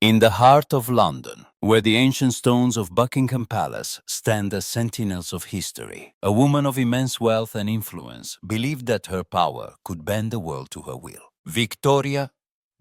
In the heart of London, where the ancient stones of Buckingham Palace stand as sentinels of history, a woman of immense wealth and influence believed that her power could bend the world to her will. Victoria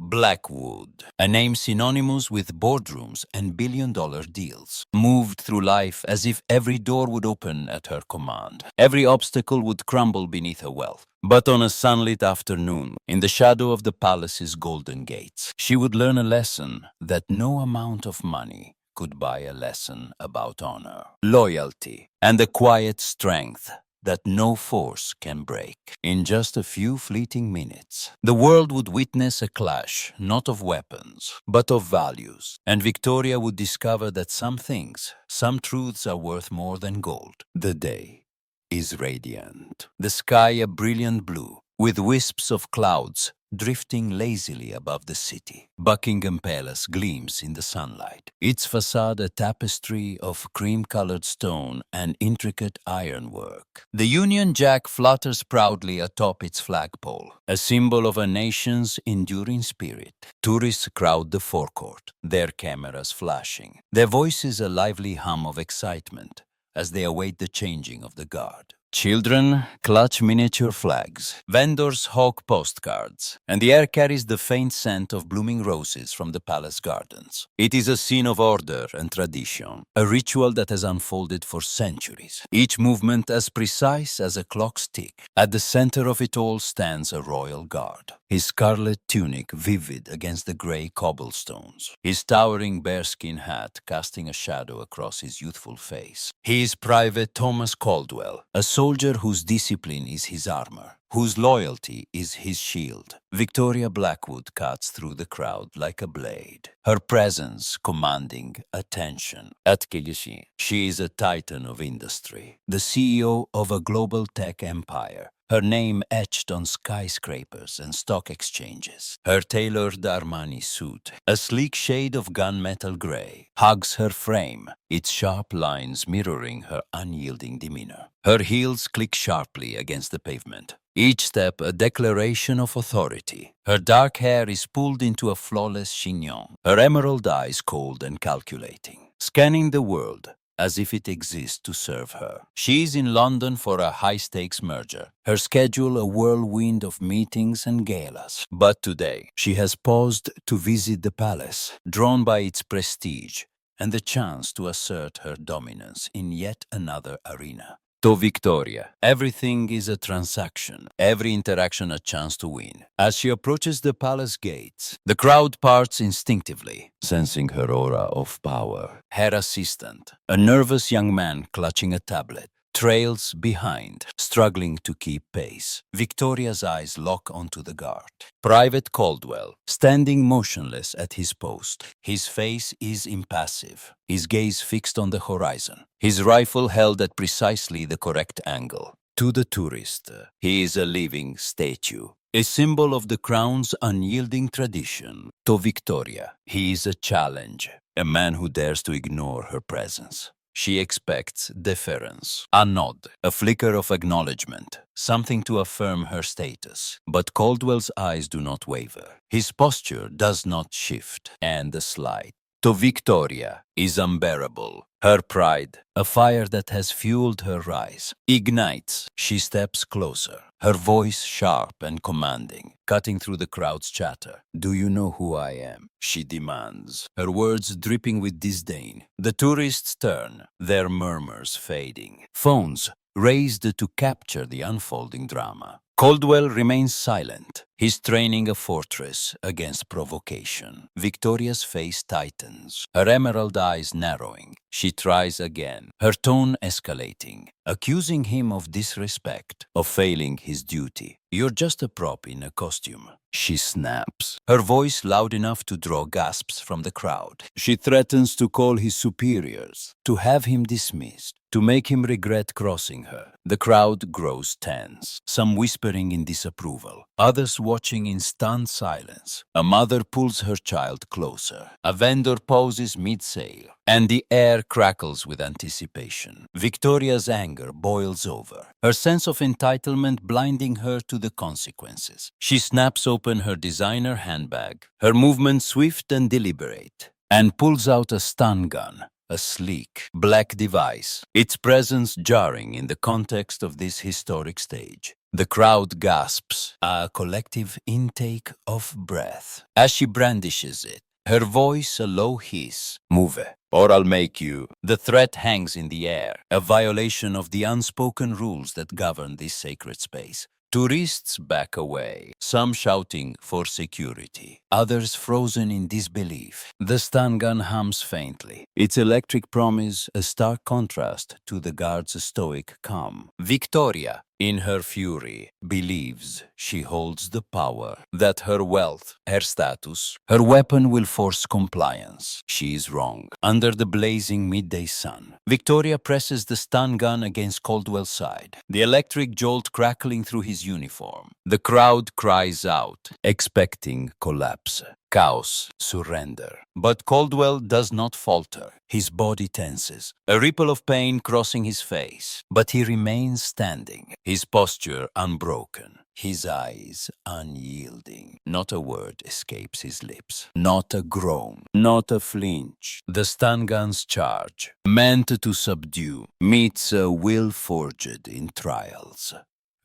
Blackwood, a name synonymous with boardrooms and billion-dollar deals, moved through life as if every door would open at her command. Every obstacle would crumble beneath her wealth. But on a sunlit afternoon, in the shadow of the palace's golden gates, she would learn a lesson that no amount of money could buy, a lesson about honor, loyalty, and the quiet strength that no force can break. In just a few fleeting minutes, the world would witness a clash, not of weapons, but of values, and Victoria would discover that some things, some truths are worth more than gold. The day is radiant, the sky a brilliant blue, with wisps of clouds drifting lazily above the city. Buckingham Palace gleams in the sunlight, its facade a tapestry of cream-colored stone and intricate ironwork. The Union Jack flutters proudly atop its flagpole, a symbol of a nation's enduring spirit. Tourists crowd the forecourt, their cameras flashing, their voices a lively hum of excitement as they await the changing of the guard. Children clutch miniature flags, vendors hawk postcards, and the air carries the faint scent of blooming roses from the palace gardens. It is a scene of order and tradition, a ritual that has unfolded for centuries, each movement as precise as a clock's tick. At the center of it all stands a royal guard, his scarlet tunic vivid against the gray cobblestones, his towering bearskin hat casting a shadow across his youthful face. He is Private Thomas Caldwell, a soldier whose discipline is his armor, whose loyalty is his shield. Victoria Blackwood cuts through the crowd like a blade, her presence commanding attention. At Killishi, she is a titan of industry, the CEO of a global tech empire, her name etched on skyscrapers and stock exchanges. Her tailored Armani suit, a sleek shade of gunmetal gray, hugs her frame, its sharp lines mirroring her unyielding demeanor. Her heels click sharply against the pavement, each step a declaration of authority. Her dark hair is pulled into a flawless chignon, her emerald eyes cold and calculating, scanning the world as if it exists to serve her. She is in London for a high-stakes merger, her schedule a whirlwind of meetings and galas. But today, she has paused to visit the palace, drawn by its prestige and the chance to assert her dominance in yet another arena. To Victoria, everything is a transaction, every interaction a chance to win. As she approaches the palace gates, the crowd parts instinctively, sensing her aura of power. Her assistant, a nervous young man clutching a tablet, trails behind, struggling to keep pace. Victoria's eyes lock onto the guard. Private Caldwell, standing motionless at his post. His face is impassive, his gaze fixed on the horizon, his rifle held at precisely the correct angle. To the tourist, he is a living statue, a symbol of the crown's unyielding tradition. To Victoria, he is a challenge, a man who dares to ignore her presence. She expects deference, a nod, a flicker of acknowledgement, something to affirm her status. But Caldwell's eyes do not waver. His posture does not shift, and the slight to Victoria is unbearable. Her pride, a fire that has fueled her rise, ignites. She steps closer, her voice sharp and commanding, cutting through the crowd's chatter. "Do you know who I am?" she demands, her words dripping with disdain. The tourists turn, their murmurs fading, phones raised to capture the unfolding drama. Caldwell remains silent, his training a fortress against provocation. Victoria's face tightens, her emerald eyes narrowing. She tries again, her tone escalating, accusing him of disrespect, of failing his duty. "You're just a prop in a costume," she snaps, her voice loud enough to draw gasps from the crowd. She threatens to call his superiors, to have him dismissed. to make him regret crossing her. The crowd grows tense, some whispering in disapproval, others watching in stunned silence. A mother pulls her child closer. A vendor pauses mid-sale, and the air crackles with anticipation. Victoria's anger boils over, her sense of entitlement blinding her to the consequences. She snaps open her designer handbag, her movement swift and deliberate, and pulls out a stun gun. A sleek, black device, its presence jarring in the context of this historic stage. The crowd gasps, a collective intake of breath. As she brandishes it, her voice a low hiss. Move, or I'll make you. The threat hangs in the air, a violation of the unspoken rules that govern this sacred space. Tourists back away, some shouting for security, others frozen in disbelief. The stun gun hums faintly, its electric promise a stark contrast to the guard's stoic calm. Victoria, in her fury, believes she holds the power, that her wealth, her status, her weapon will force compliance. She is wrong. Under the blazing midday sun, Victoria presses the stun gun against Caldwell's side, the electric jolt crackling through his uniform. The crowd cries out, expecting collapse. Chaos, surrender. But Caldwell does not falter. His body tenses, a ripple of pain crossing his face. But he remains standing, his posture unbroken, his eyes unyielding. Not a word escapes his lips, not a groan, not a flinch. The stun gun's charge, meant to subdue, meets a will forged in trials.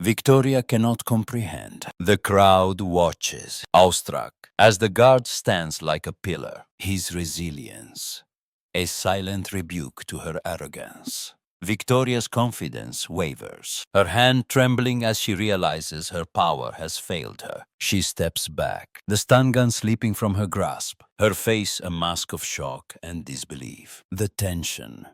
Victoria cannot comprehend. The crowd watches, awestruck, as the guard stands like a pillar. His resilience, a silent rebuke to her arrogance. Victoria's confidence wavers, her hand trembling as she realizes her power has failed her. She steps back, the stun gun slipping from her grasp, her face a mask of shock and disbelief. The tension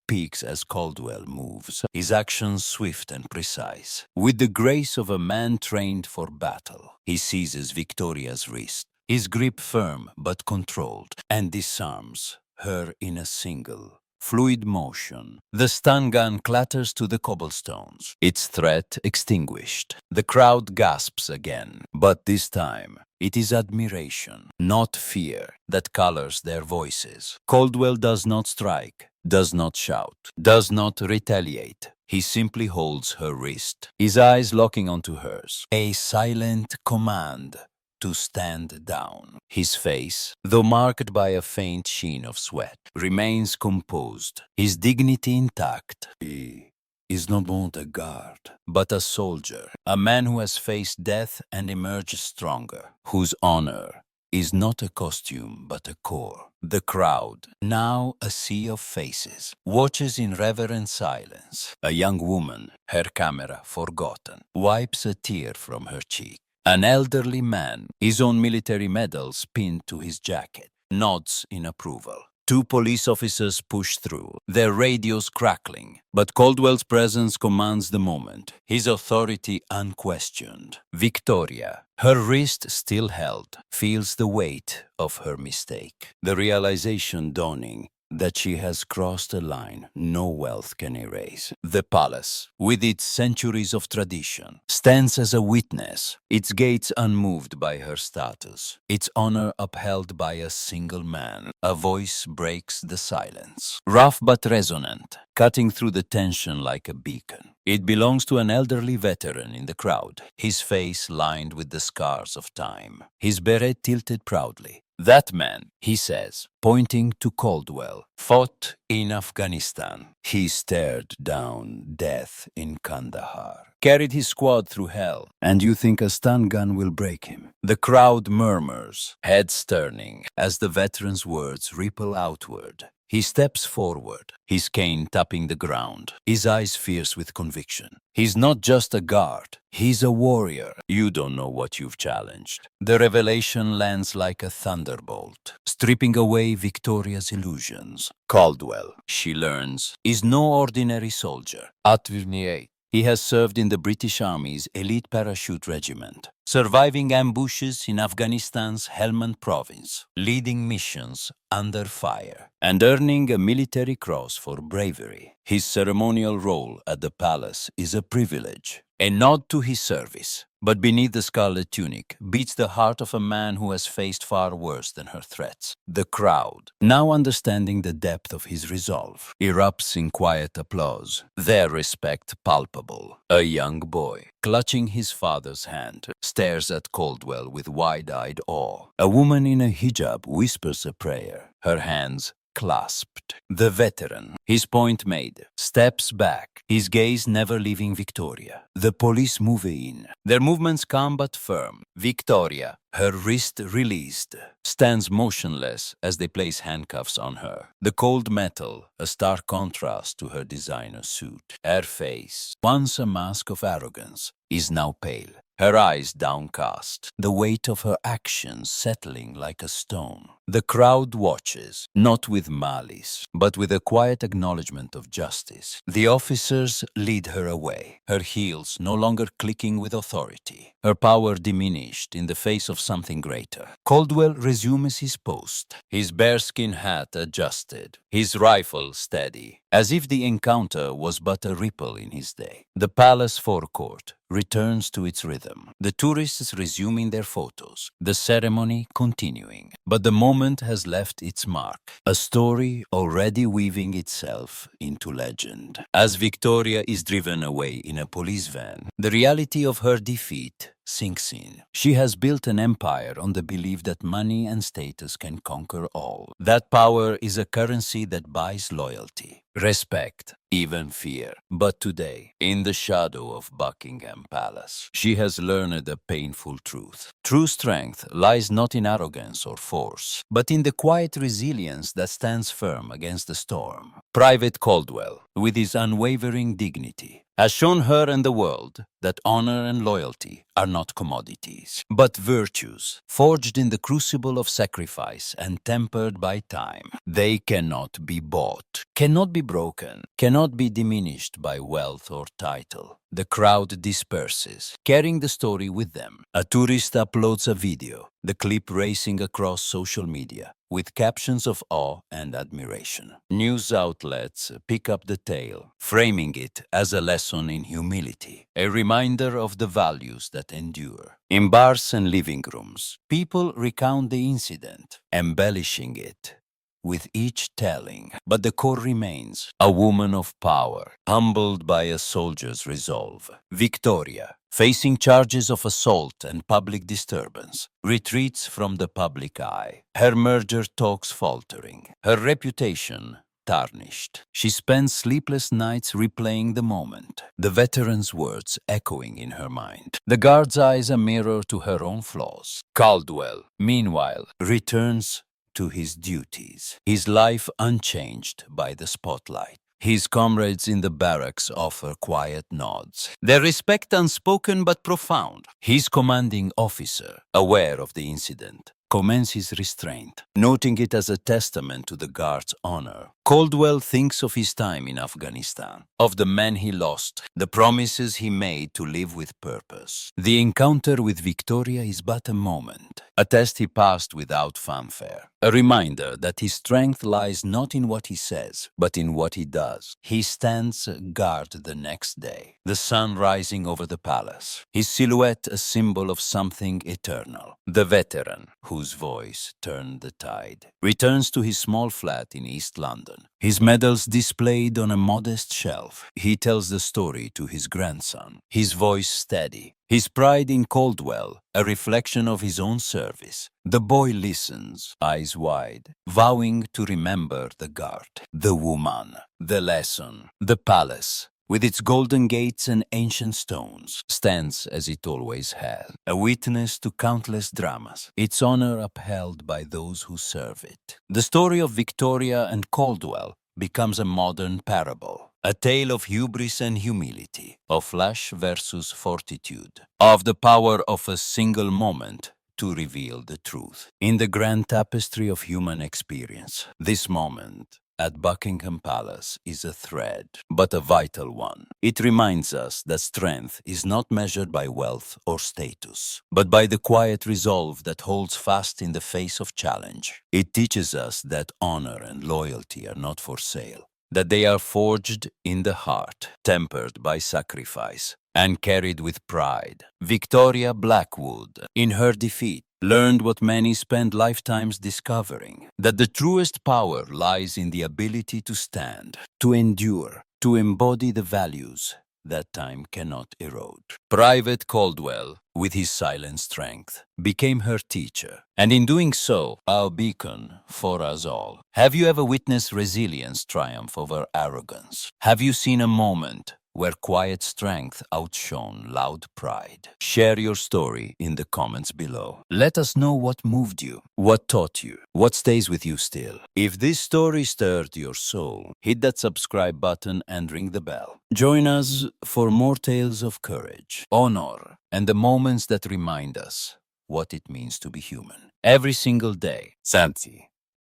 peaks as Caldwell moves, his actions swift and precise. With the grace of a man trained for battle, he seizes Victoria's wrist, his grip firm but controlled, and disarms her in a single, fluid motion. The stun gun clatters to the cobblestones, its threat extinguished. The crowd gasps again, but this time it is admiration, not fear, that colors their voices. Caldwell does not strike, does not shout, does not retaliate. He simply holds her wrist, his eyes locking onto hers. A silent command to stand down. His face, though marked by a faint sheen of sweat, remains composed, his dignity intact. He is not only a guard, but a soldier, a man who has faced death and emerged stronger, whose honor is not a costume but a core. The crowd, now a sea of faces, watches in reverent silence. A young woman, her camera forgotten, wipes a tear from her cheek. An elderly man, his own military medals pinned to his jacket, nods in approval. Two police officers push through, their radios crackling, but Caldwell's presence commands the moment, his authority unquestioned. Victoria, her wrist still held, feels the weight of her mistake, the realization dawning that she has crossed a line no wealth can erase. The palace, with its centuries of tradition, stands as a witness, its gates unmoved by her status, its honor upheld by a single man. A voice breaks the silence, rough but resonant, cutting through the tension like a beacon. It belongs to an elderly veteran in the crowd, his face lined with the scars of time, his beret tilted proudly. That man, he says, pointing to Caldwell, fought in Afghanistan. He stared down death in Kandahar, carried his squad through hell, and you think a stun gun will break him? The crowd murmurs, heads turning, as the veteran's words ripple outward. He steps forward, his cane tapping the ground, his eyes fierce with conviction. He's not just a guard, he's a warrior. You don't know what you've challenged. The revelation lands like a thunderbolt, stripping away Victoria's illusions. Caldwell, she learns, is no ordinary soldier. At 28, he has served in the British Army's elite parachute regiment, surviving ambushes in Afghanistan's Helmand province, leading missions under fire, and earning a military cross for bravery. His ceremonial role at the palace is a privilege, a nod to his service. But beneath the scarlet tunic beats the heart of a man who has faced far worse than her threats. The crowd, now understanding the depth of his resolve, erupts in quiet applause, their respect palpable. A young boy, clutching his father's hand, stares at Caldwell with wide-eyed awe. A woman in a hijab whispers a prayer, her hands clasped. The veteran, his point made, steps back, his gaze never leaving Victoria. The police move in, their movements calm but firm. Victoria, her wrist released, stands motionless as they place handcuffs on her. The cold metal, a stark contrast to her designer suit. Her face, once a mask of arrogance, is now pale, her eyes downcast, the weight of her actions settling like a stone. The crowd watches, not with malice, but with a quiet acknowledgement of justice. The officers lead her away, her heels no longer clicking with authority, her power diminished in the face of something greater. Caldwell resumes his post, his bearskin hat adjusted, his rifle steady, as if the encounter was but a ripple in his day. The palace forecourt returns to its rhythm, the tourists resuming their photos, the ceremony continuing. But the moment has left its mark, a story already weaving itself into legend. As Victoria is driven away in a police van, the reality of her defeat sinks in. She has built an empire on the belief that money and status can conquer all. That power is a currency that buys loyalty, respect, even fear. But today, in the shadow of Buckingham Palace, she has learned a painful truth. True strength lies not in arrogance or force, but in the quiet resilience that stands firm against the storm. Private Caldwell, with his unwavering dignity, has shown her and the world that honor and loyalty are not commodities, but virtues forged in the crucible of sacrifice and tempered by time. They cannot be bought, cannot be broken, cannot be diminished by wealth or title. The crowd disperses, carrying the story with them. A tourist uploads a video, the clip racing across social media, with captions of awe and admiration. News outlets pick up the tale, framing it as a lesson in humility, a reminder of the values that endure. In bars and living rooms, people recount the incident, embellishing it with each telling. But the core remains, a woman of power, humbled by a soldier's resolve. Victoria, facing charges of assault and public disturbance, retreats from the public eye, her merger talks faltering, her reputation tarnished. She spends sleepless nights replaying the moment, the veteran's words echoing in her mind. The guard's eyes a mirror to her own flaws. Caldwell, meanwhile, returns to his duties, his life unchanged by the spotlight. His comrades in the barracks offer quiet nods, their respect unspoken but profound. His commanding officer, aware of the incident, commends his restraint, noting it as a testament to the guard's honor. Caldwell thinks of his time in Afghanistan, of the men he lost, the promises he made to live with purpose. The encounter with Victoria is but a moment, a test he passed without fanfare, a reminder that his strength lies not in what he says, but in what he does. He stands guard the next day, the sun rising over the palace, his silhouette a symbol of something eternal. The veteran, whose voice turned the tide, returns to his small flat in East London, his medals displayed on a modest shelf. He tells the story to his grandson, his voice steady, his pride in Caldwell a reflection of his own service. The boy listens, eyes wide, vowing to remember the guard, the woman, the lesson. The palace, with its golden gates and ancient stones, stands as it always has, a witness to countless dramas, its honor upheld by those who serve it. The story of Victoria and Caldwell becomes a modern parable, a tale of hubris and humility, of flash versus fortitude, of the power of a single moment to reveal the truth. In the grand tapestry of human experience, this moment at Buckingham Palace is a thread, but a vital one. It reminds us that strength is not measured by wealth or status, but by the quiet resolve that holds fast in the face of challenge. It teaches us that honor and loyalty are not for sale, that they are forged in the heart, tempered by sacrifice, and carried with pride. Victoria Blackwood, in her defeat, learned what many spend lifetimes discovering, that the truest power lies in the ability to stand, to endure, to embody the values that time cannot erode. Private Caldwell, with his silent strength, became her teacher, and in doing so, our beacon for us all. Have you ever witnessed resilience triumph over arrogance? Have you seen a moment where quiet strength outshone loud pride? Share your story in the comments below. Let us know what moved you, what taught you, what stays with you still. If this story stirred your soul, hit that subscribe button and ring the bell. Join us for more tales of courage, honor, and the moments that remind us what it means to be human. Every single day. Santi.